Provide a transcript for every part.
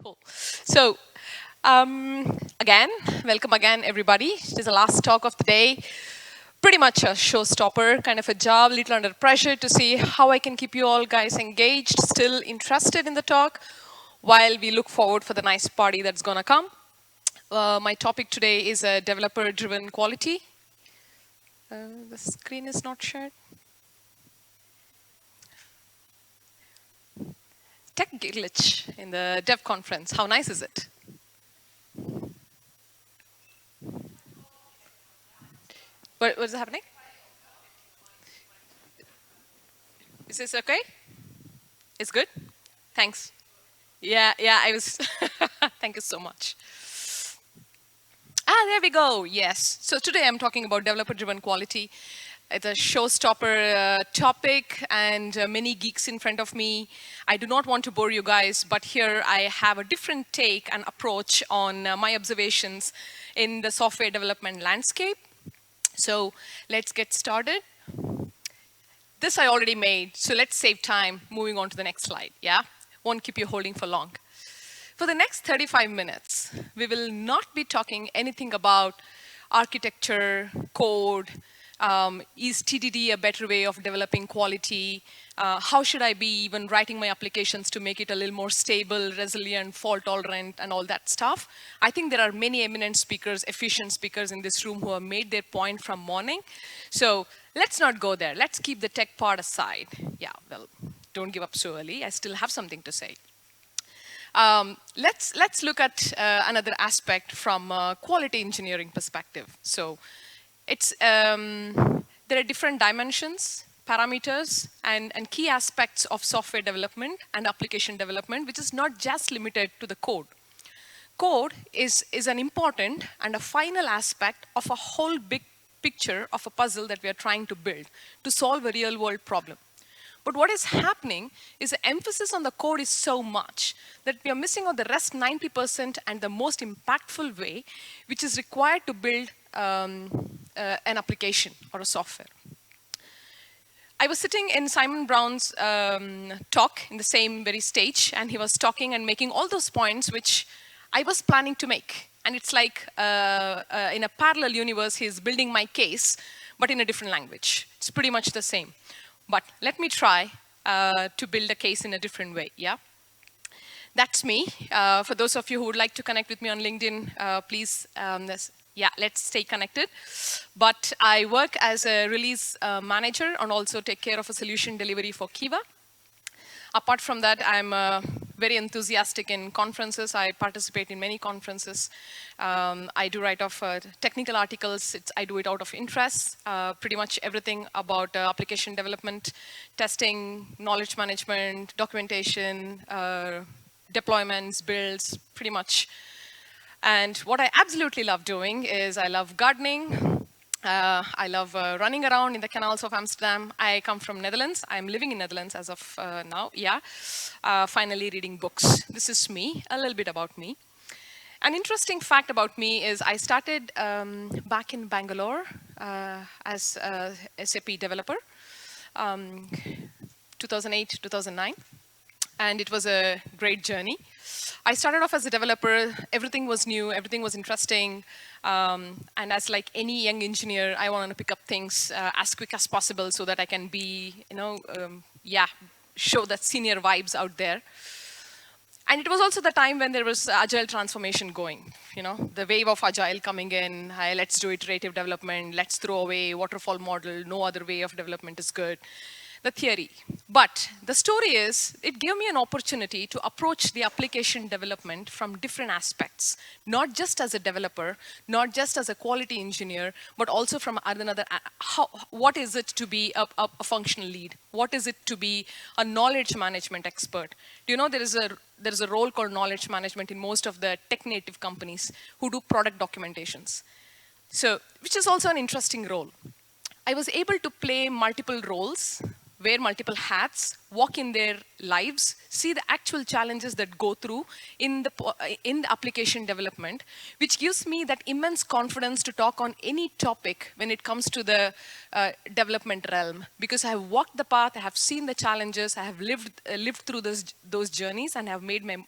Cool. So, again, welcome again, everybody. It is the last talk of the day. Pretty much a showstopper, kind of a job, little under pressure to see how I can keep you all guys engaged, still interested in the talk, while we look forward for the nice party that's gonna come. My topic today is developer-driven quality. The screen is not shared. Tech glitch in the dev conference. How nice is it? What is happening? Is this okay? It's good? Thanks. Yeah, I was. Thank you so much. There we go. Yes. So today I'm talking about developer-driven quality. It's a showstopper topic and many geeks in front of me. I do not want to bore you guys, but here I have a different take and approach on my observations in the software development landscape. So let's get started. This I already made, so let's save time moving on to the next slide, yeah? Won't keep you holding for long. For the next 35 minutes, we will not be talking anything about architecture, code, is TDD a better way of developing quality? How should I be even writing my applications to make it a little more stable, resilient, fault tolerant, and all that stuff? I think there are many eminent speakers, efficient speakers in this room who have made their point from morning. So let's not go there. Let's keep the tech part aside. Yeah, well, don't give up so early. I still have something to say. Let's look at another aspect from a quality engineering perspective. So there are different dimensions, parameters, and key aspects of software development and application development, which is not just limited to the code. Code is an important and a final aspect of a whole big picture of a puzzle that we are trying to build to solve a real-world problem. But what is happening is the emphasis on the code is so much that we are missing out the rest 90% and the most impactful way, which is required to build an application or a software. I was sitting in Simon Brown's talk in the same very stage, and he was talking and making all those points which I was planning to make. And it's like in a parallel universe, he's building my case, but in a different language. It's pretty much the same. But let me try to build a case in a different way, yeah? That's me. For those of you who would like to connect with me on LinkedIn, please, let's stay connected. But I work as a release manager and also take care of a solution delivery for Kiva. Apart from that, I'm very enthusiastic in conferences. I participate in many conferences. I do write off technical articles. I do it out of interest. Pretty much everything about application development, testing, knowledge management, documentation, deployments, builds, pretty much. And what I absolutely love doing is I love gardening. I love running around in the canals of Amsterdam. I come from Netherlands. I'm living in Netherlands as of now, yeah. Finally reading books. This is me, a little bit about me. An interesting fact about me is I started back in Bangalore as a SAP developer, 2008, 2009. And it was a great journey. I started off as a developer. Everything was new. Everything was interesting. And as like any young engineer, I wanted to pick up things as quick as possible so that I can be, show that senior vibes out there. And it was also the time when there was agile transformation going. The wave of agile coming in. Let's do iterative development. Let's throw away waterfall model. No other way of development is good. The theory. But the story is, it gave me an opportunity to approach the application development from different aspects, not just as a developer, not just as a quality engineer, but also from another, what is it to be a functional lead? What is it to be a knowledge management expert? Do you know there is a role called knowledge management in most of the tech-native companies who do product documentations? So, which is also an interesting role. I was able to play multiple roles, wear multiple hats, walk in their lives, see the actual challenges that go through in the application development, which gives me that immense confidence to talk on any topic when it comes to the development realm. Because I have walked the path, I have seen the challenges, I have lived through those journeys, and have made my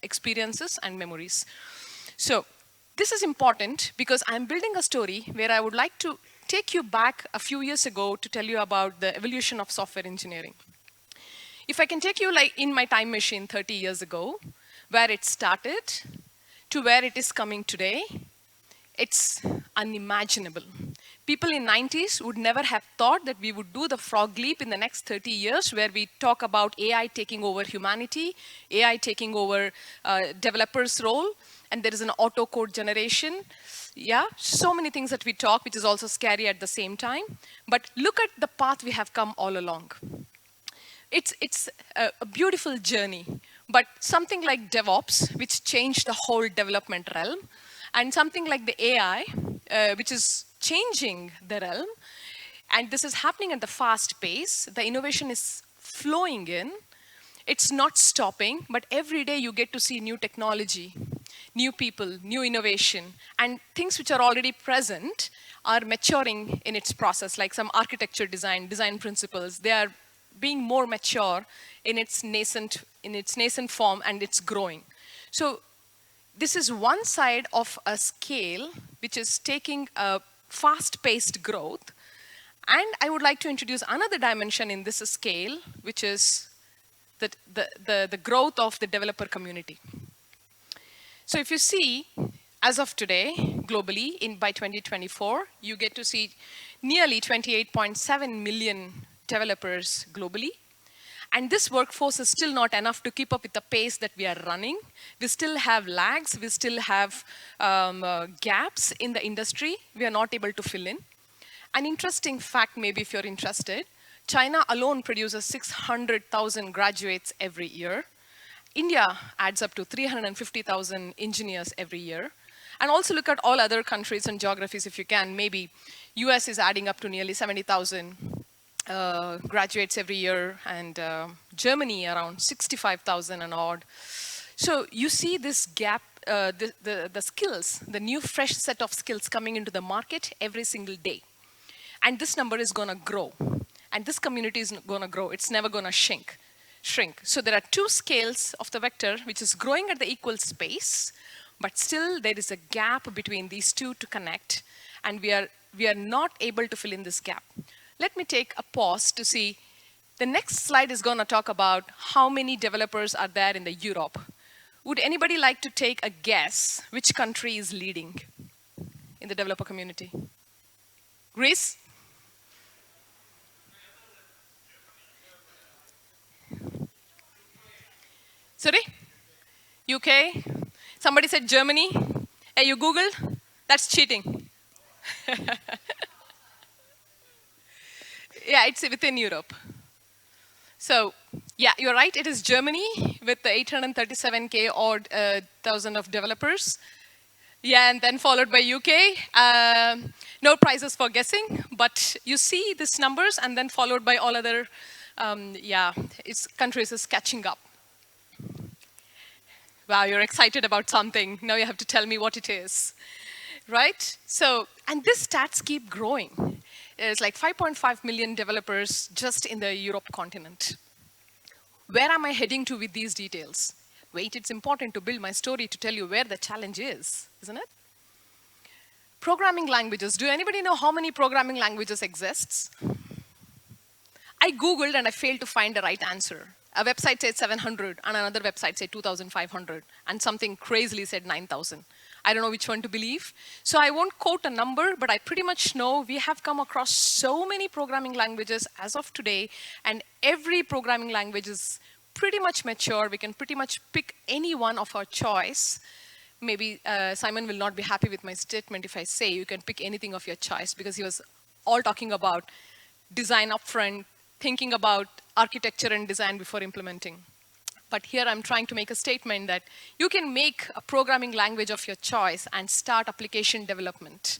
experiences and memories. So this is important because I'm building a story where I would like to take you back a few years ago to tell you about the evolution of software engineering. If I can take you like in my time machine 30 years ago, where it started to where it is coming today, it's unimaginable. People in 90s would never have thought that we would do the frog leap in the next 30 years where we talk about AI taking over humanity, AI taking over developers' role, and there is an auto code generation. Yeah, so many things that we talk, which is also scary at the same time. But look at the path we have come all along. It's a beautiful journey, but something like DevOps, which changed the whole development realm, and something like the AI, which is changing the realm, and this is happening at the fast pace. The innovation is flowing in. It's not stopping, but every day you get to see new technology, new people, new innovation, and things which are already present are maturing in its process, like some architecture design principles. They are being more mature in its nascent form, and it's growing. So this is one side of a scale which is taking a fast-paced growth. And I would like to introduce another dimension in this scale, which is the growth of the developer community. So if you see, as of today, globally, by 2024, you get to see nearly 28.7 million developers globally. And this workforce is still not enough to keep up with the pace that we are running. We still have lags. We still have gaps in the industry we are not able to fill in. An interesting fact, maybe if you're interested, China alone produces 600,000 graduates every year. India adds up to 350,000 engineers every year. And also look at all other countries and geographies if you can. Maybe US is adding up to nearly 70,000 graduates every year, and Germany around 65,000 and odd. So you see this gap, the skills, the new fresh set of skills coming into the market every single day. And this number is going to grow. And this community is going to grow. It's never going to shrink. So there are two scales of the vector, which is growing at the equal space, but still there is a gap between these two to connect, and we are not able to fill in this gap. Let me take a pause to see. The next slide is going to talk about how many developers are there in the Europe. Would anybody like to take a guess which country is leading in the developer community? Greece? Sorry? UK? Somebody said Germany? Hey, you Googled? That's cheating. Yeah, it's within Europe. So, yeah, you're right. It is Germany with the 837K odd thousand of developers. Yeah, and then followed by UK. No prizes for guessing, but you see these numbers, and then followed by all other, countries is catching up. Wow, you're excited about something. Now you have to tell me what it is, right? So, and these stats keep growing. There's like 5.5 million developers just in the Europe continent. Where am I heading to with these details? Wait, it's important to build my story to tell you where the challenge is, isn't it? Programming languages. Do anybody know how many programming languages exists? I Googled and I failed to find the right answer. A website said 700, and another website said 2,500, and something crazily said 9,000. I don't know which one to believe. So I won't quote a number, but I pretty much know we have come across so many programming languages as of today, and every programming language is pretty much mature. We can pretty much pick any one of our choice. Maybe Simon will not be happy with my statement if I say you can pick anything of your choice, because he was all talking about design upfront, thinking about architecture and design before implementing. But here I'm trying to make a statement that you can make a programming language of your choice and start application development.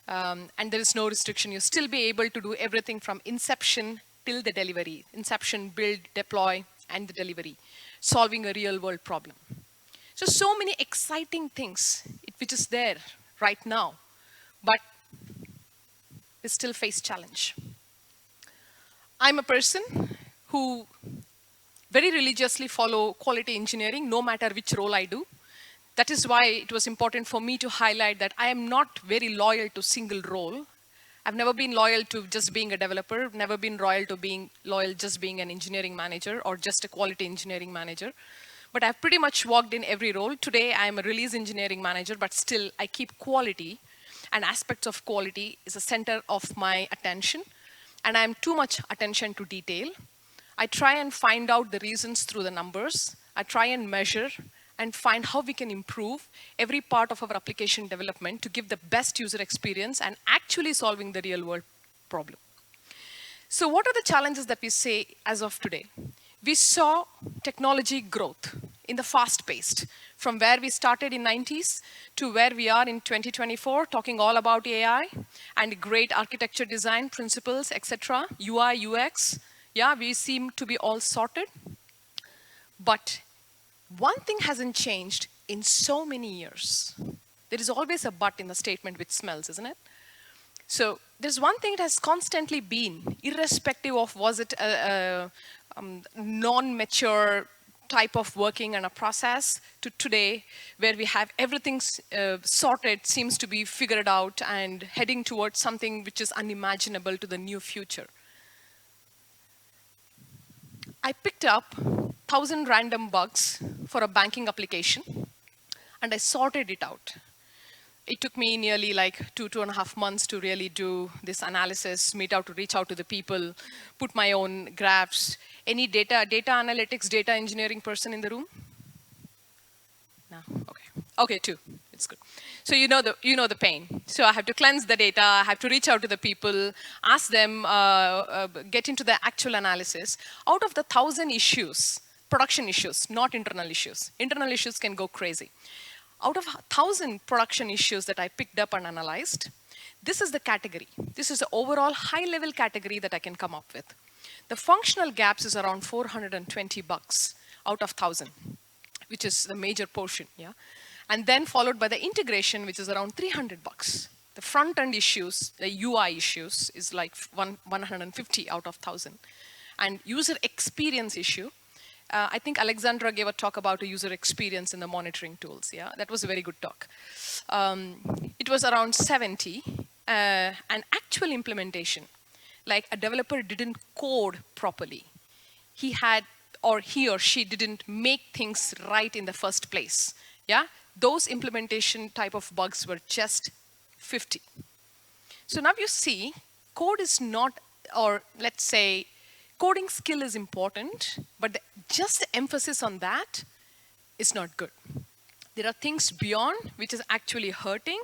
And there is no restriction. You'll still be able to do everything from inception till the delivery. Inception, build, deploy, and the delivery. Solving a real world problem. So many exciting things which is there right now. But we still face challenge. I'm a person who very religiously follow quality engineering, no matter which role I do. That is why it was important for me to highlight that I am not very loyal to single role. I've never been loyal to just being a developer, never been loyal just being an engineering manager or just a quality engineering manager. But I've pretty much worked in every role. Today, I'm a release engineering manager, but still I keep quality and aspects of quality is the center of my attention. And I'm too much attention to detail. I try and find out the reasons through the numbers. I try and measure and find how we can improve every part of our application development to give the best user experience and actually solving the real world problem. So what are the challenges that we say as of today? We saw technology growth in the fast-paced, from where we started in 90s to where we are in 2024, talking all about AI and great architecture design principles, etc., UI, UX. Yeah, we seem to be all sorted. But one thing hasn't changed in so many years. There is always a but in the statement which smells, isn't it? So there's one thing that has constantly been, irrespective of was it a non-mature type of working and a process to today, where we have everything sorted, seems to be figured out and heading towards something which is unimaginable to the new future. I picked up 1,000 random bugs for a banking application, and I sorted it out. It took me nearly like 2.5 months to really do this analysis, reach out to the people, put my own graphs. Any data analytics, data engineering person in the room? No, okay. Okay, two, it's good. So you know the pain. So I have to cleanse the data, I have to reach out to the people, ask them, get into the actual analysis. Out of the 1,000 issues, production issues, not internal issues. Internal issues can go crazy. Out of 1,000 production issues that I picked up and analyzed, this is the category. This is the overall high-level category that I can come up with. The functional gaps is around 420 bucks out of 1,000, which is the major portion, yeah? And then followed by the integration, which is around 300 bucks. The front-end issues, the UI issues, is like 150 out of 1,000. And user experience issue, I think Alexandra gave a talk about a user experience in the monitoring tools. Yeah, that was a very good talk. It was around 70, and actual implementation, like a developer didn't code properly. He or she didn't make things right in the first place. Yeah, those implementation type of bugs were just 50. So now you see, code is not, or let's say, coding skill is important, but just the emphasis on that is not good. There are things beyond which is actually hurting,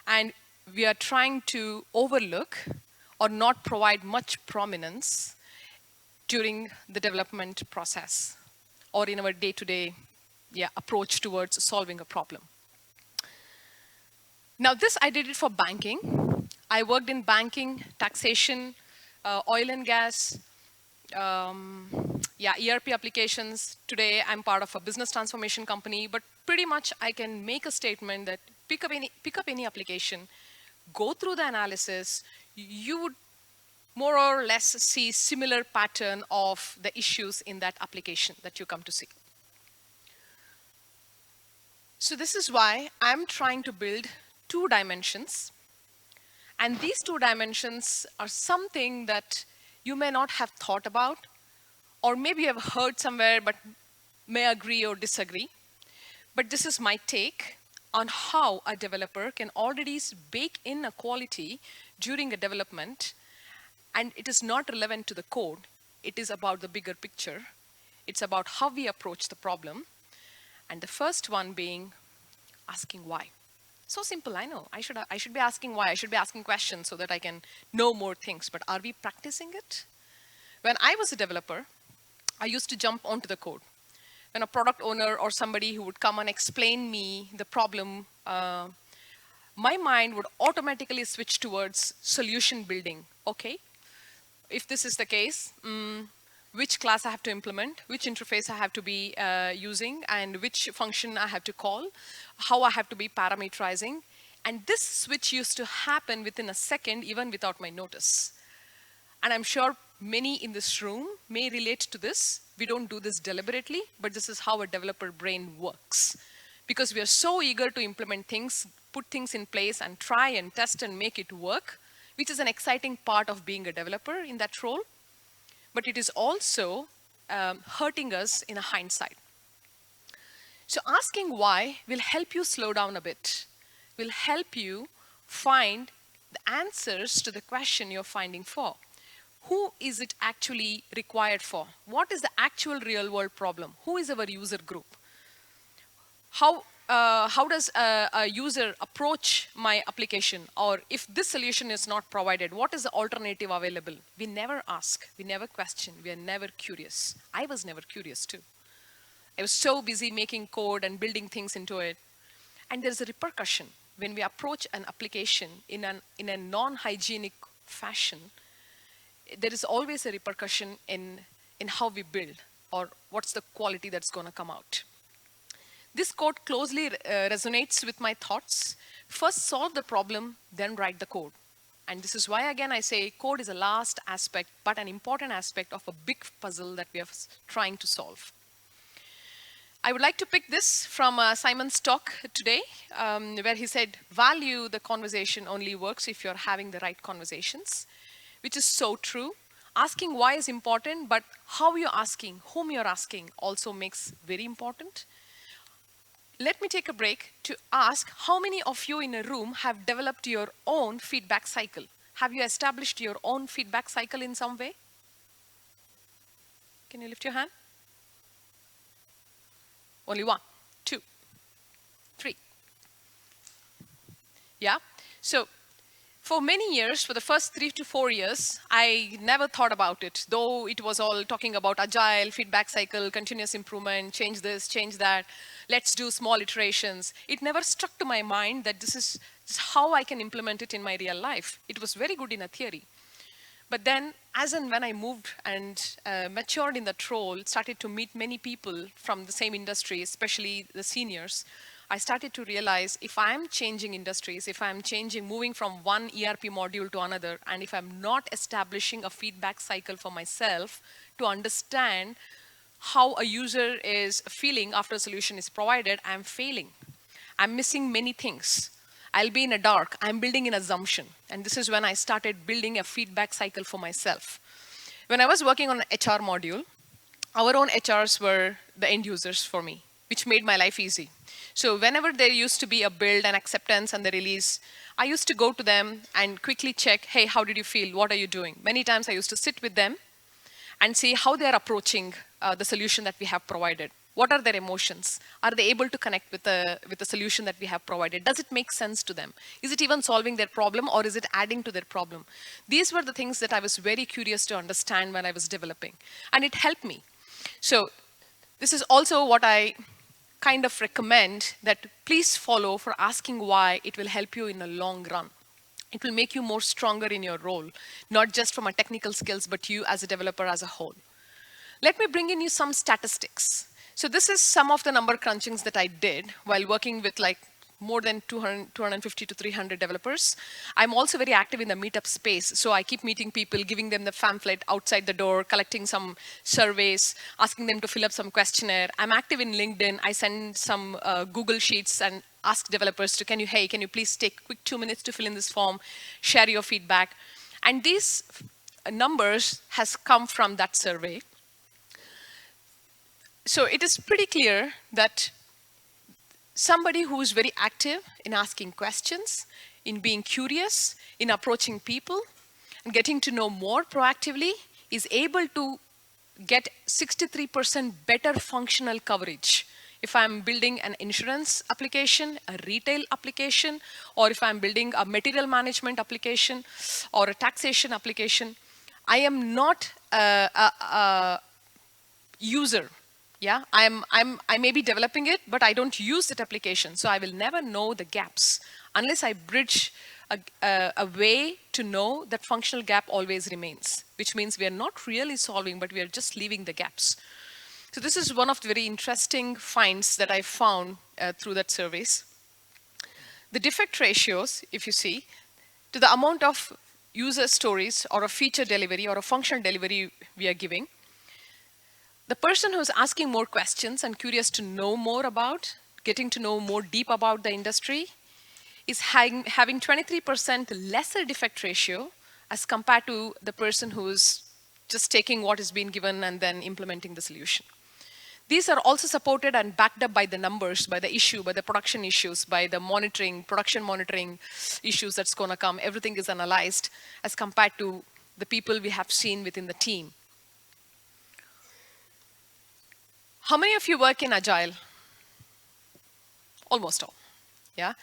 and we are trying to overlook or not provide much prominence during the development process or in our day-to-day approach towards solving a problem. Now this, I did it for banking. I worked in banking, taxation, oil and gas, ERP applications. Today, I'm part of a business transformation company, but pretty much I can make a statement that pick up any application, go through the analysis, you would more or less see similar pattern of the issues in that application that you come to see. So this is why I'm trying to build 2 dimensions. And these 2 dimensions are something that you may not have thought about, or maybe you have heard somewhere but may agree or disagree. But this is my take on how a developer can already bake in a quality during a development, and it is not relevant to the code. It is about the bigger picture. It's about how we approach the problem. And the first one being asking why. So simple, I know. I should be asking why. I should be asking questions so that I can know more things. But are we practicing it? When I was a developer, I used to jump onto the code. When a product owner or somebody who would come and explain me the problem, my mind would automatically switch towards solution building. Okay, if this is the case, which class I have to implement, which interface I have to be using, and which function I have to call, how I have to be parameterizing. And this switch used to happen within a second, even without my notice. And I'm sure many in this room may relate to this. We don't do this deliberately, but this is how a developer brain works. Because we are so eager to implement things, put things in place, and try and test and make it work, which is an exciting part of being a developer in that role. But it is also hurting us in a hindsight. So asking why will help you slow down a bit, will help you find the answers to the question you're finding for. Who is it actually required for? What is the actual real world problem? Who is our user group? How does a user approach my application? Or if this solution is not provided, what is the alternative available? We never ask, we never question, we are never curious. I was never curious too. I was so busy making code and building things into it. And there's a repercussion. When we approach an application in a non-hygienic fashion, there is always a repercussion in how we build or what's the quality that's going to come out. This code closely resonates with my thoughts. First solve the problem, then write the code. And this is why, again, I say code is a last aspect, but an important aspect of a big puzzle that we are trying to solve. I would like to pick this from Simon's talk today, where he said, value the conversation only works if you're having the right conversations, which is so true. Asking why is important, but how you're asking, whom you're asking also makes very important. Let me take a break to ask how many of you in a room have developed your own feedback cycle? Have you established your own feedback cycle in some way? Can you lift your hand? Only 1, 2, 3. Yeah? So for many years, for the first 3 to 4 years, I never thought about it, though it was all talking about agile, feedback cycle, continuous improvement, change this, change that, let's do small iterations. It never struck to my mind that this is how I can implement it in my real life. It was very good in a theory. But then, as and when I moved and matured in that role, started to meet many people from the same industry, especially the seniors, I started to realize if I'm changing industries, if I'm moving from one ERP module to another, and if I'm not establishing a feedback cycle for myself to understand how a user is feeling after a solution is provided, I'm failing. I'm missing many things. I'll be in a dark. I'm building an assumption. And this is when I started building a feedback cycle for myself. When I was working on an HR module, our own HRs were the end users for me, which made my life easy. So whenever there used to be a build and acceptance and the release, I used to go to them and quickly check, hey, how did you feel? What are you doing? Many times I used to sit with them and see how they're approaching the solution that we have provided. What are their emotions? Are they able to connect with the solution that we have provided? Does it make sense to them? Is it even solving their problem, or is it adding to their problem? These were the things that I was very curious to understand when I was developing, and it helped me. So this is also what I kind of recommend, that please follow for asking why. It will help you in the long run. It will make you more stronger in your role, not just from a technical skills, but you as a developer as a whole. Let me bring in you some statistics. So this is some of the number crunchings that I did while working with like more than 250 to 300 developers. I'm also very active in the meetup space. So I keep meeting people, giving them the pamphlet outside the door, collecting some surveys, asking them to fill up some questionnaire. I'm active in LinkedIn. I send some Google Sheets and ask developers to, can you please take quick 2 minutes to fill in this form, share your feedback. And these numbers has come from that survey. So it is pretty clear that somebody who is very active in asking questions, in being curious, in approaching people, and getting to know more proactively is able to get 63% better functional coverage. If I'm building an insurance application, a retail application, or if I'm building a material management application or a taxation application, I am not a user. Yeah, I may be developing it, but I don't use that application. So I will never know the gaps unless I bridge a way to know that functional gap always remains, which means we are not really solving, but we are just leaving the gaps. So this is one of the very interesting finds that I found through that surveys. The defect ratios, if you see, to the amount of user stories or a feature delivery or a function delivery we are giving, the person who's asking more questions and curious to know more about, getting to know more deep about the industry, is having 23% lesser defect ratio as compared to the person who's just taking what is being given and then implementing the solution. These are also supported and backed up by the numbers, by the issue, by the production issues, by the monitoring, production monitoring issues that's going to come. Everything is analyzed as compared to the people we have seen within the team. How many of you work in agile? Almost all. Yeah.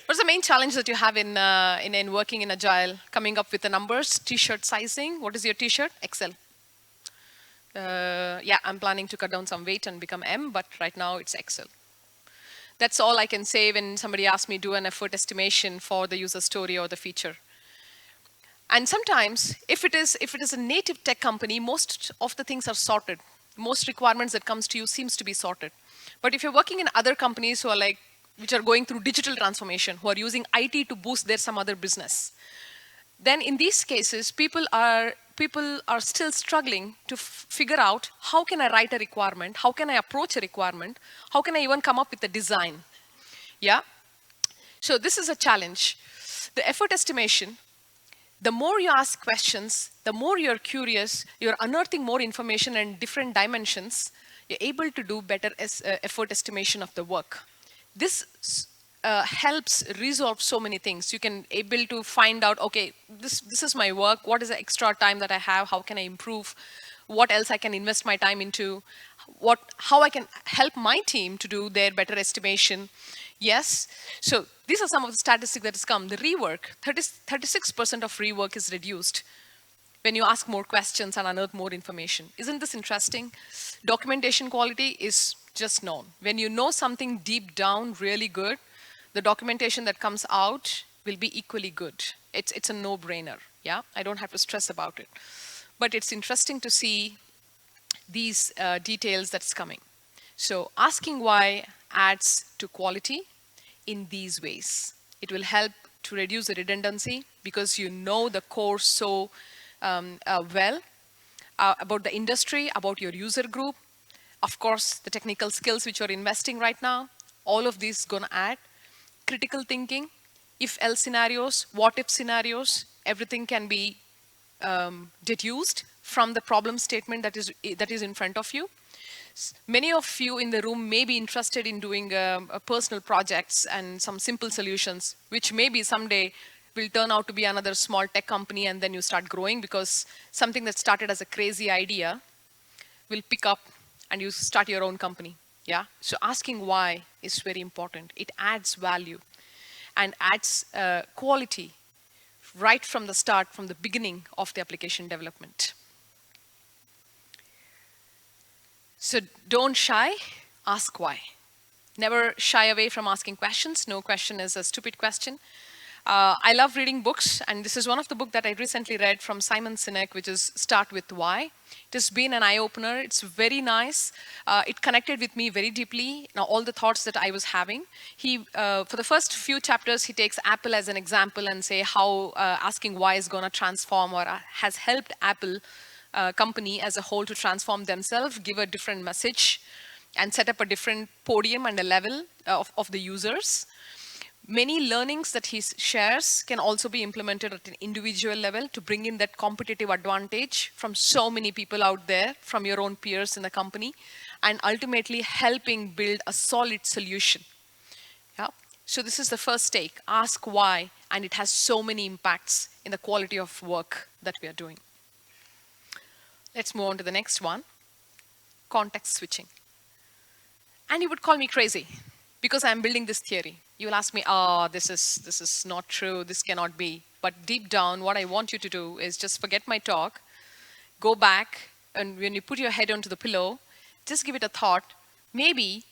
What's the main challenge that you have in working in agile? Coming up with the numbers, t-shirt sizing. What is your t-shirt? XL. Yeah, I'm planning to cut down some weight and become M, but right now it's XL. That's all I can say when somebody asks me do an effort estimation for the user story or the feature. And sometimes, if it is a native tech company, most of the things are sorted. Most requirements that comes to you seems to be sorted. But if you're working in other companies who are which are going through digital transformation, who are using IT to boost their some other business, then in these cases, people are still struggling to figure out how can I write a requirement, how can I approach a requirement, how can I even come up with a design. Yeah? So this is a challenge. The effort estimation, the more you ask questions, the more you're curious, you're unearthing more information and different dimensions, you're able to do better effort estimation of the work. This helps resolve so many things. You can able to find out, okay, this is my work, what is the extra time that I have, how can I improve, what else I can invest my time into, how I can help my team to do their better estimation. Yes, so these are some of the statistics that has come. The rework, 36% of rework is reduced when you ask more questions and unearth more information. Isn't this interesting? Documentation quality is just known. When you know something deep down really good, the documentation that comes out will be equally good. It's a no-brainer, yeah? I don't have to stress about it. But it's interesting to see these details that's coming. So asking why adds to quality in these ways. It will help to reduce the redundancy because you know the core so well about the industry, about your user group. Of course, the technical skills which you're investing right now, all of these gonna add. Critical thinking, if-else scenarios, what-if scenarios, everything can be deduced from the problem statement that is in front of you. Many of you in the room may be interested in doing personal projects and some simple solutions, which maybe someday will turn out to be another small tech company and then you start growing because something that started as a crazy idea will pick up and you start your own company. Yeah. So asking why is very important. It adds value and adds quality right from the start, from the beginning of the application development. So don't shy, ask why. Never shy away from asking questions. No question is a stupid question. I love reading books, and this is one of the books that I recently read from Simon Sinek, which is Start With Why. It has been an eye-opener. It's very nice. It connected with me very deeply, now all the thoughts that I was having. For the first few chapters, he takes Apple as an example and say how asking why is going to transform or has helped Apple company as a whole to transform themselves, give a different message, and set up a different podium and a level of the users. Many learnings that he shares can also be implemented at an individual level to bring in that competitive advantage from so many people out there, from your own peers in the company, and ultimately helping build a solid solution. Yeah? So this is the first take, ask why, and it has so many impacts in the quality of work that we are doing. Let's move on to the next one, context switching. And you would call me crazy because I'm building this theory. You will ask me, this is not true, this cannot be. But deep down, what I want you to do is just forget my talk, go back, and when you put your head onto the pillow, just give it a thought. Maybe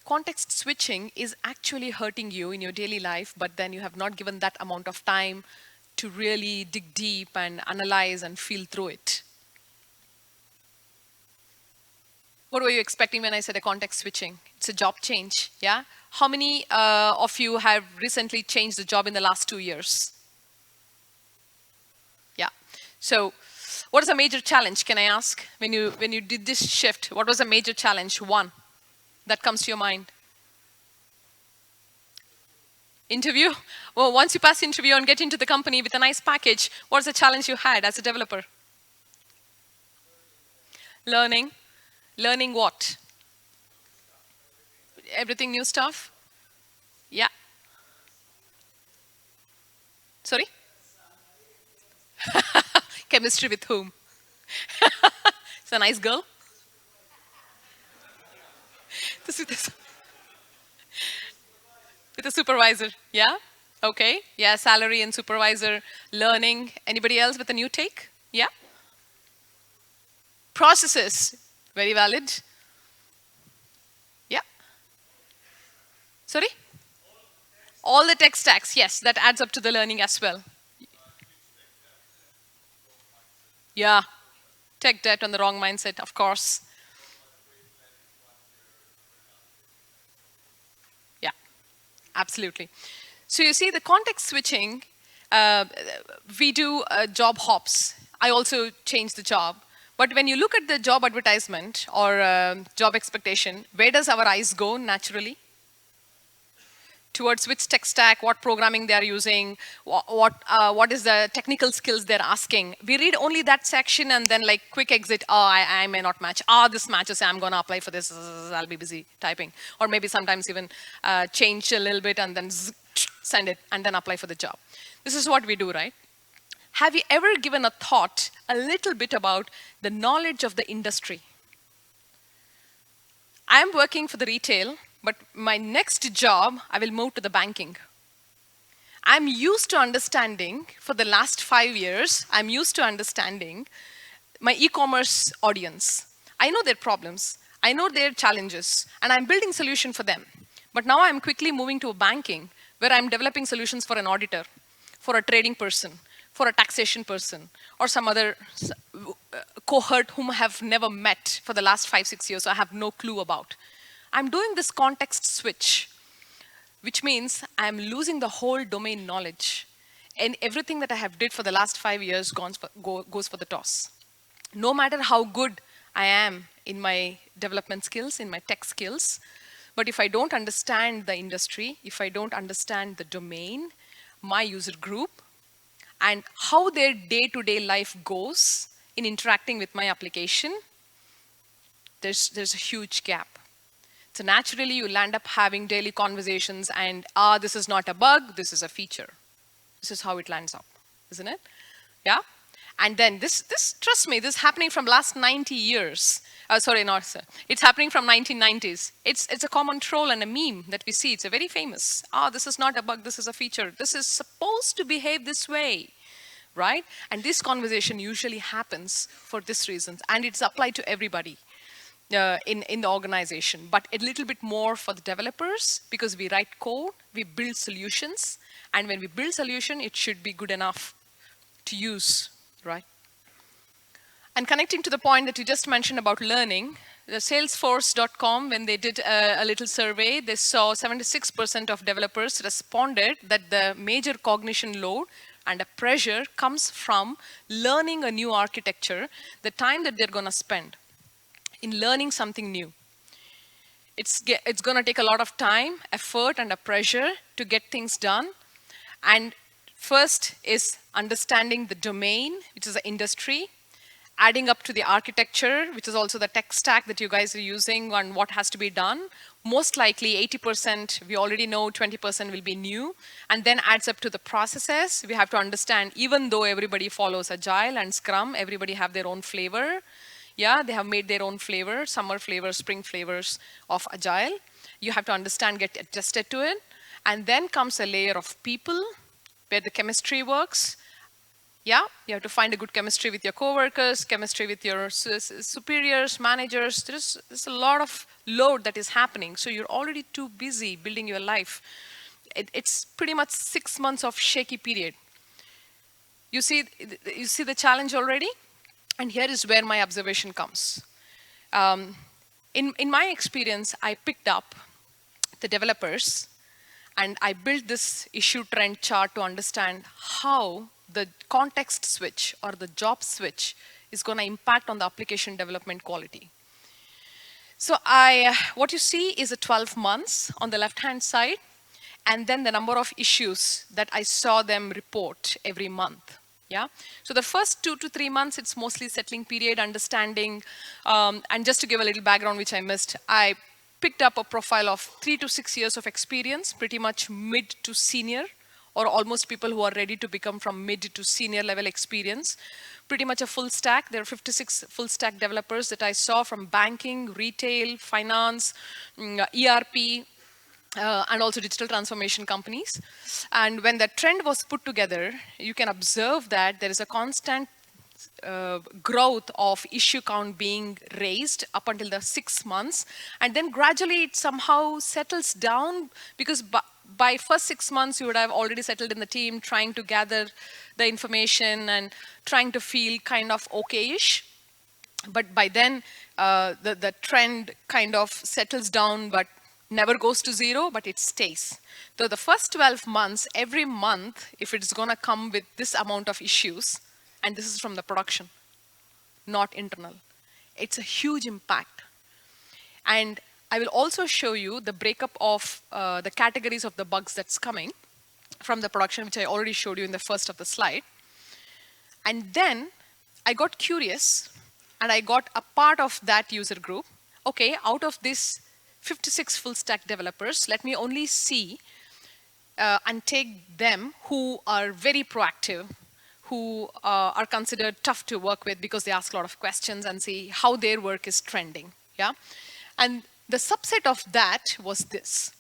context switching is actually hurting you in your daily life, but then you have not given that amount of time to really dig deep and analyze and feel through it. What were you expecting when I said a context switching? It's a job change, yeah? How many of you have recently changed the job in the last 2 years? So what is a major challenge, can I ask? When you did this shift, what was a major challenge, one, that comes to your mind? Interview? Well, once you pass interview and get into the company with a nice package, what's the challenge you had as a developer? Learning. Learning what? Everything new stuff? Yeah. Sorry? Chemistry with whom? It's a nice girl. With a supervisor. Yeah? Okay. Yeah, salary and supervisor, learning. Anybody else with a new take? Yeah? Processes. Very valid. Yeah? Sorry? All the tech stacks. Yes, that adds up to the learning as well. Yeah. Tech debt on the wrong mindset, of course. Yeah, absolutely. So you see the context switching, we do job hops. I also changed the job. But when you look at the job advertisement or job expectation, where does our eyes go naturally? Towards which tech stack, what programming they are using, what is the technical skills they're asking. We read only that section and then like quick exit, oh, I may not match. This matches, I'm gonna apply for this, I'll be busy typing. Or maybe sometimes even change a little bit and then send it and then apply for the job. This is what we do, right? Have you ever given a thought a little bit about the knowledge of the industry? I'm working for the retail, but my next job, I will move to the banking. I'm used to understanding, for the last 5 years, I'm used to understanding my e-commerce audience. I know their problems, I know their challenges, and I'm building solution for them. But now I'm quickly moving to banking, where I'm developing solutions for an auditor, for a trading person, for a taxation person, or some other cohort whom I have never met for the last 5, 6 years, so I have no clue about. I'm doing this context switch, which means I'm losing the whole domain knowledge. And everything that I have did for the last 5 years goes for the toss. No matter how good I am in my development skills, in my tech skills, but if I don't understand the industry, if I don't understand the domain, my user group, and how their day-to-day life goes in interacting with my application, there's a huge gap. So naturally, you'll end up having daily conversations and, this is not a bug, this is a feature. This is how it lands up, isn't it? Yeah? And then this trust me, this is happening from last 90 years. Sorry, not sir. It's happening from 1990s. It's a common troll and a meme that we see. It's a very famous. This is not a bug, this is a feature. This is supposed to behave this way, right? And this conversation usually happens for this reason. And it's applied to everybody. In the organization, but a little bit more for the developers because we write code, we build solutions, and when we build solution, it should be good enough to use, right? And connecting to the point that you just mentioned about learning, the Salesforce.com, when they did a little survey, they saw 76% of developers responded that the major cognition load and a pressure comes from learning a new architecture, the time that they're going to spend in learning something new. It's going to take a lot of time, effort, and a pressure to get things done. And first is understanding the domain, which is the industry, adding up to the architecture, which is also the tech stack that you guys are using and what has to be done. Most likely 80% we already know, 20% will be new, and then adds up to the processes. We have to understand, even though everybody follows Agile and Scrum, everybody have their own flavor. Yeah, they have made their own flavor, summer flavors, spring flavors of Agile. You have to understand, get adjusted to it. And then comes a layer of people where the chemistry works. Yeah, you have to find a good chemistry with your coworkers, chemistry with your superiors, managers. There's a lot of load that is happening. So you're already too busy building your life. It's pretty much 6 months of shaky period. You see the challenge already? And here is where my observation comes. In my experience, I picked up the developers and I built this issue trend chart to understand how the context switch or the job switch is going to impact on the application development quality. So what you see is a 12 months on the left-hand side, and then the number of issues that I saw them report every month. Yeah. So the first 2 to 3 months, it's mostly settling period, understanding, and just to give a little background, which I missed, I picked up a profile of 3 to 6 years of experience, pretty much mid to senior, or almost people who are ready to become from mid to senior level experience. Pretty much a full stack. There are 56 full stack developers that I saw from banking, retail, finance, ERP, and also digital transformation companies. And when the trend was put together, you can observe that there is a constant growth of issue count being raised up until the 6 months. And then gradually it somehow settles down, because by first 6 months, you would have already settled in the team, trying to gather the information and trying to feel kind of okay-ish. But by then, the trend kind of settles down, but never goes to zero, but it stays. So the first 12 months, every month, if it's going to come with this amount of issues, and this is from the production, not internal, it's a huge impact. And I will also show you the breakup of the categories of the bugs that's coming from the production, which I already showed you in the first of the slide. And then I got curious, and I got a part of that user group. Okay, out of this 56 full stack developers, let me only see and take them who are very proactive, who are considered tough to work with because they ask a lot of questions, and see how their work is trending. Yeah, and the subset of that was this.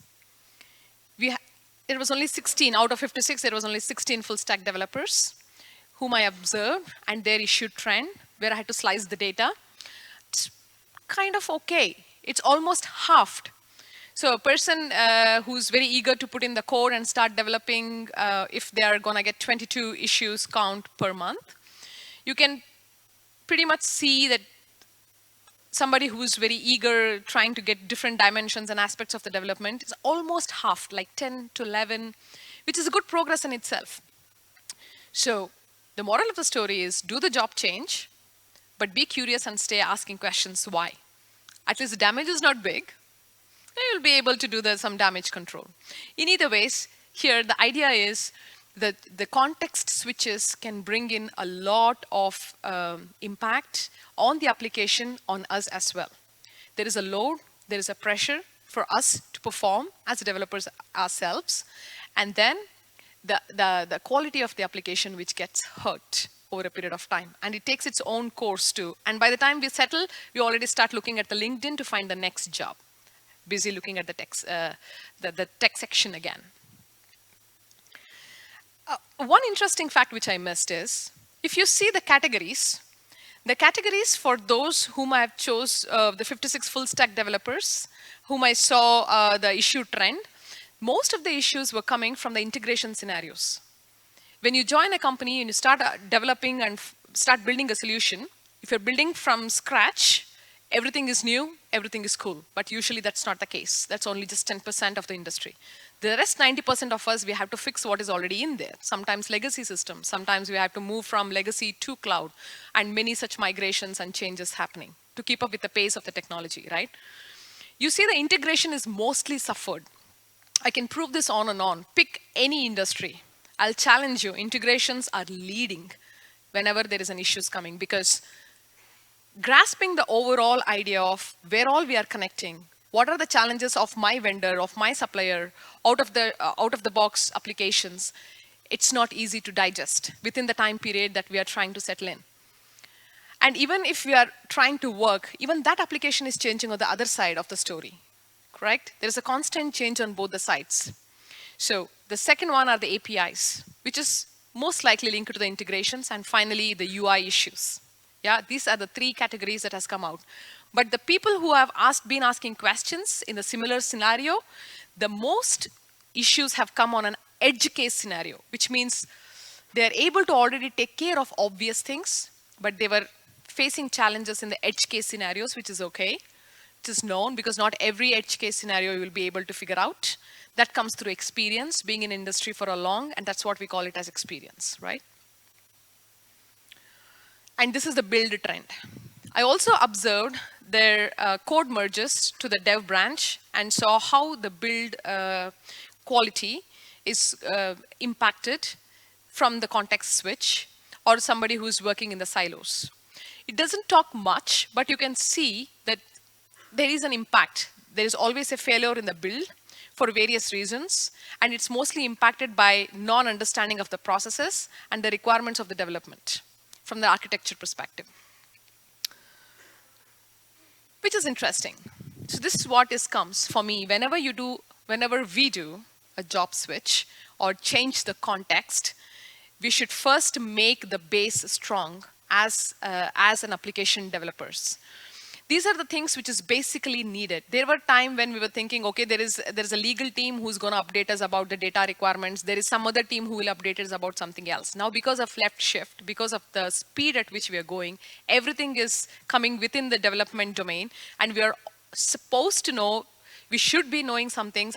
It was only 16 out of 56. There was only 16 full stack developers whom I observed, and their issue trend, where I had to slice the data. It's kind of okay. It's almost halved. So a person who's very eager to put in the code and start developing, if they are going to get 22 issues count per month, you can pretty much see that somebody who's very eager, trying to get different dimensions and aspects of the development, is almost halved, like 10 to 11, which is a good progress in itself. So the moral of the story is, do the job change, but be curious and stay asking questions why. At least the damage is not big. You'll be able to do some damage control. In either ways, here the idea is that the context switches can bring in a lot of impact on the application, on us as well. There is a load, there is a pressure for us to perform as developers ourselves, and then the quality of the application which gets hurt over a period of time. And it takes its own course too. And by the time we settle, we already start looking at the LinkedIn to find the next job. Busy looking at the tech section again. One interesting fact which I missed is, if you see the categories for those whom I have chose, the 56 full stack developers, whom I saw the issue trend, most of the issues were coming from the integration scenarios. When you join a company and you start developing and start building a solution, if you're building from scratch, everything is new, everything is cool. But usually that's not the case. That's only just 10% of the industry. The rest 90% of us, we have to fix what is already in there. Sometimes legacy systems. Sometimes we have to move from legacy to cloud, and many such migrations and changes happening to keep up with the pace of the technology, right? You see the integration is mostly suffered. I can prove this on and on. Pick any industry. I'll challenge you. Integrations are leading whenever there is an issues coming, because grasping the overall idea of where all we are connecting, what are the challenges of my vendor, of my supplier, out of the box applications, it's not easy to digest within the time period that we are trying to settle in. And even if we are trying to work, even that application is changing on the other side of the story, correct? There's a constant change on both the sides. So the second one are the APIs, which is most likely linked to the integrations, and finally the UI issues. Yeah, these are the three categories that has come out. But the people who have been asking questions in the similar scenario, the most issues have come on an edge case scenario, which means they are able to already take care of obvious things, but they were facing challenges in the edge case scenarios, which is okay. It is known because not every edge case scenario you will be able to figure out. That comes through experience, being in industry for a long, and that's what we call it as experience, right? And this is the build trend. I also observed their code merges to the dev branch and saw how the build quality is impacted from the context switch or somebody who's working in the silos. It doesn't talk much, but you can see that there is an impact. There is always a failure in the build for various reasons, and it's mostly impacted by non-understanding of the processes and the requirements of the development from the architecture perspective, which is interesting. So this is what comes for me whenever we do a job switch or change the context. We should first make the base strong as an application developers. These are the things which is basically needed. There were times when we were thinking, okay, there is a legal team who's going to update us about the data requirements. There is some other team who will update us about something else. Now, because of left shift, because of the speed at which we are going, everything is coming within the development domain, and we are supposed to know, we should be knowing some things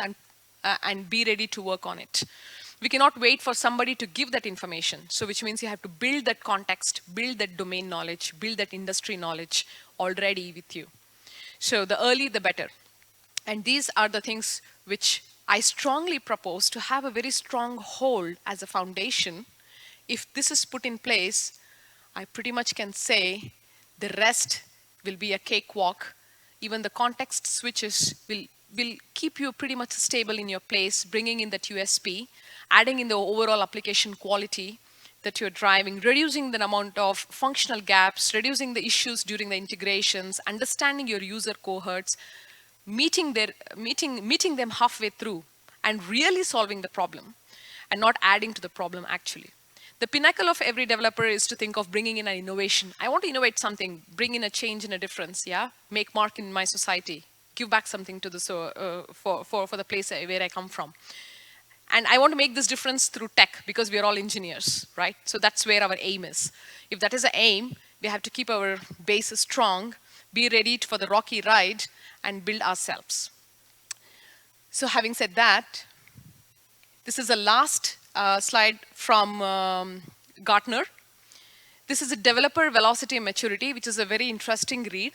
and be ready to work on it. We cannot wait for somebody to give that information. So which means you have to build that context, build that domain knowledge, build that industry knowledge already with you. So the early, the better. And these are the things which I strongly propose to have a very strong hold as a foundation. If this is put in place, I pretty much can say the rest will be a cakewalk. Even the context switches will keep you pretty much stable in your place, bringing in that USP, adding in the overall application quality that you're driving, reducing the amount of functional gaps, reducing the issues during the integrations, understanding your user cohorts, meeting them halfway through, and really solving the problem, and not adding to the problem actually. The pinnacle of every developer is to think of bringing in an innovation. I want to innovate something, bring in a change and a difference, yeah? Make mark in my society, give back something to the for the place where I come from. And I want to make this difference through tech because we are all engineers, right? So that's where our aim is. If that is the aim, we have to keep our base strong, be ready for the rocky ride, and build ourselves. So having said that, this is the last slide from Gartner. This is a developer velocity maturity, which is a very interesting read.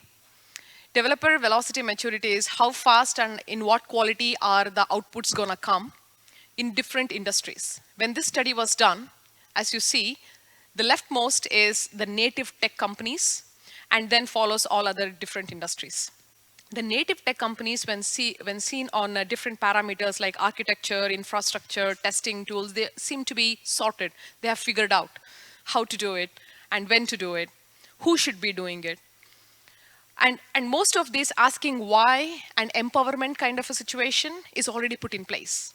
Developer velocity maturity is how fast and in what quality are the outputs going to come in different industries. When this study was done, as you see, the leftmost is the native tech companies, and then follows all other different industries. The native tech companies, when seen on different parameters like architecture, infrastructure, testing tools, they seem to be sorted. They have figured out how to do it and when to do it, who should be doing it. And most of this asking why and empowerment kind of a situation is already put in place.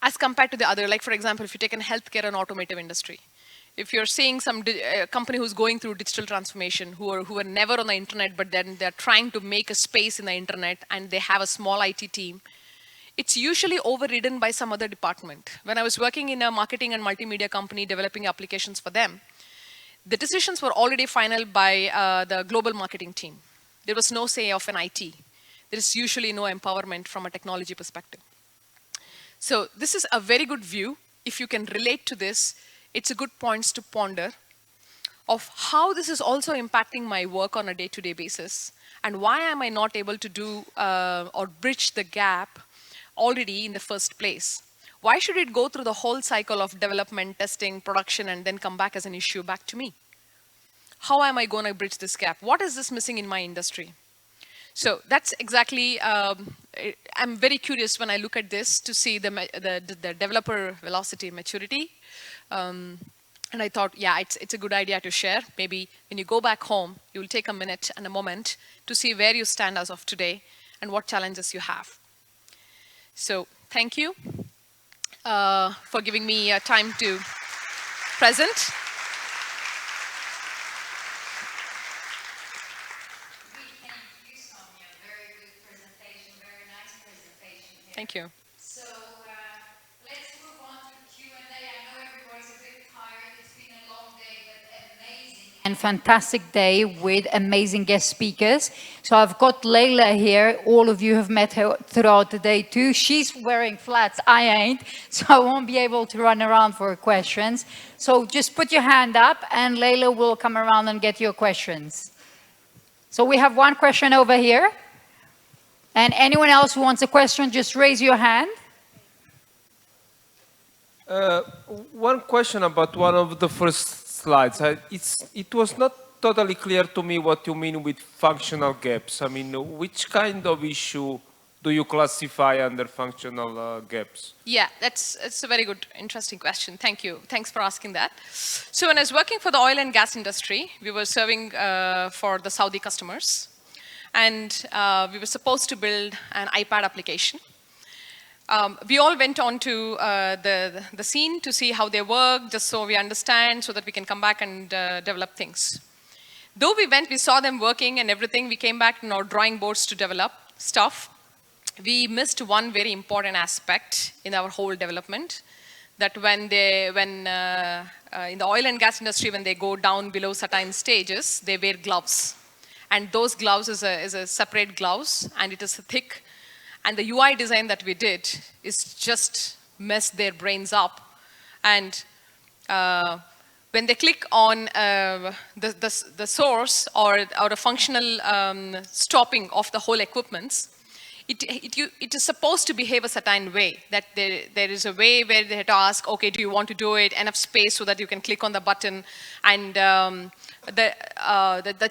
As compared to the other, like for example, if you take in healthcare and automotive industry, if you're seeing some company who's going through digital transformation, who are never on the internet, but then they're trying to make a space in the internet and they have a small IT team, it's usually overridden by some other department. When I was working in a marketing and multimedia company developing applications for them, the decisions were already final by the global marketing team. There was no say of an IT. There is usually no empowerment from a technology perspective. So this is a very good view. If you can relate to this, it's a good point to ponder of how this is also impacting my work on a day-to-day basis, and why am I not able to do or bridge the gap already in the first place? Why should it go through the whole cycle of development, testing, production, and then come back as an issue back to me? How am I going to bridge this gap? What is this missing in my industry? So that's exactly, I'm very curious when I look at this to see the developer velocity maturity. And I thought, yeah, it's a good idea to share. Maybe when you go back home, you will take a minute and a moment to see where you stand as of today and what challenges you have. So thank you for giving me time to present. Thank you. So let's move on to Q&A. I know everybody's a bit tired. It's been a long day, but amazing and fantastic day with amazing guest speakers. So I've got Leila here. All of you have met her throughout the day too. She's wearing flats, I ain't, so I won't be able to run around for questions. So just put your hand up and Leila will come around and get your questions. So we have one question over here. And anyone else who wants a question, just raise your hand. One question about one of the first slides. It was not totally clear to me what you mean with functional gaps. I mean, which kind of issue do you classify under functional gaps? Yeah, it's a very good, interesting question. Thank you. Thanks for asking that. So when I was working for the oil and gas industry, we were serving for the Saudi customers. And we were supposed to build an iPad application. We all went on to the scene to see how they work, just so we understand, so that we can come back and develop things. Though we went, we saw them working and everything, we came back on our drawing boards to develop stuff. We missed one very important aspect in our whole development, that when in the oil and gas industry, when they go down below certain stages, they wear gloves. And those gloves is a separate gloves, and it is thick. And the UI design that we did is just messed their brains up. And when they click on the source or a functional stopping of the whole equipments, it is supposed to behave a certain way, that there is a way where they have to ask, okay, do you want to do it, enough space so that you can click on the button, and the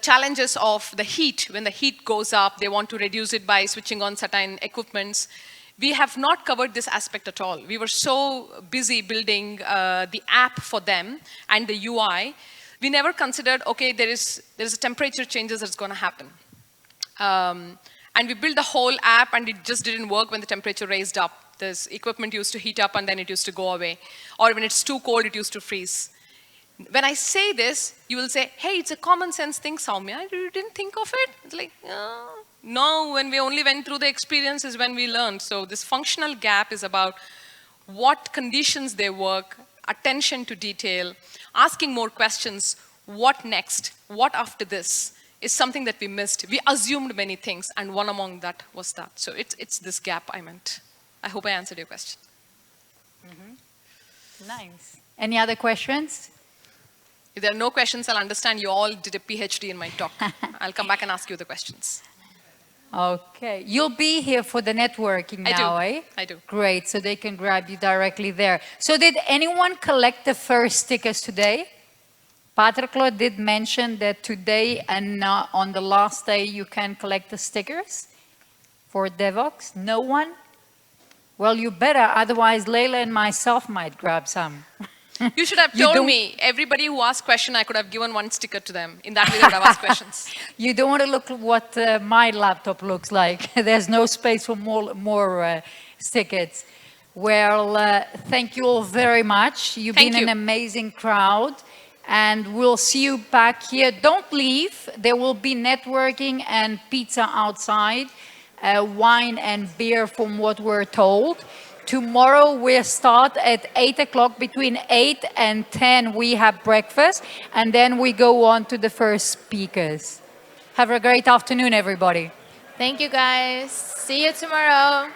challenges of the heat, when the heat goes up, they want to reduce it by switching on certain equipments. We have not covered this aspect at all. We were so busy building the app for them and the UI, we never considered, okay, there is a temperature changes that's going to happen. And we built the whole app and it just didn't work when the temperature raised up. This equipment used to heat up and then it used to go away. Or when it's too cold, it used to freeze. When I say this, you will say, hey, it's a common sense thing, SOWMYA. You didn't think of it? It's like, no, when we only went through the experience is when we learned. So this functional gap is about what conditions they work, attention to detail, asking more questions, what next, what after this, is something that we missed. We assumed many things, and one among that was that. So it's this gap I meant. I hope I answered your question. Nice. Any other questions? If there are no questions, I'll understand you all did a PhD in my talk. I'll come back and ask you the questions. Okay. You'll be here for the networking now, eh? I do. Great. So they can grab you directly there. So did anyone collect the first stickers today? Patriclo did mention that today and on the last day you can collect the stickers for Devoxx. No one? Well, you better, otherwise Leila and myself might grab some. You should have told me. Everybody who asked question, I could have given one sticker to them. In that way, they would have asked questions. You don't want to look what my laptop looks like. There's no space for more stickers. Well, thank you all very much. You've been an amazing crowd. And we'll see you back here. Don't leave. There will be networking and pizza outside, wine and beer from what we're told. Tomorrow we'll start at 8 o'clock. Between 8 and 10 we have breakfast. And then we go on to the first speakers. Have a great afternoon, everybody. Thank you, guys. See you tomorrow.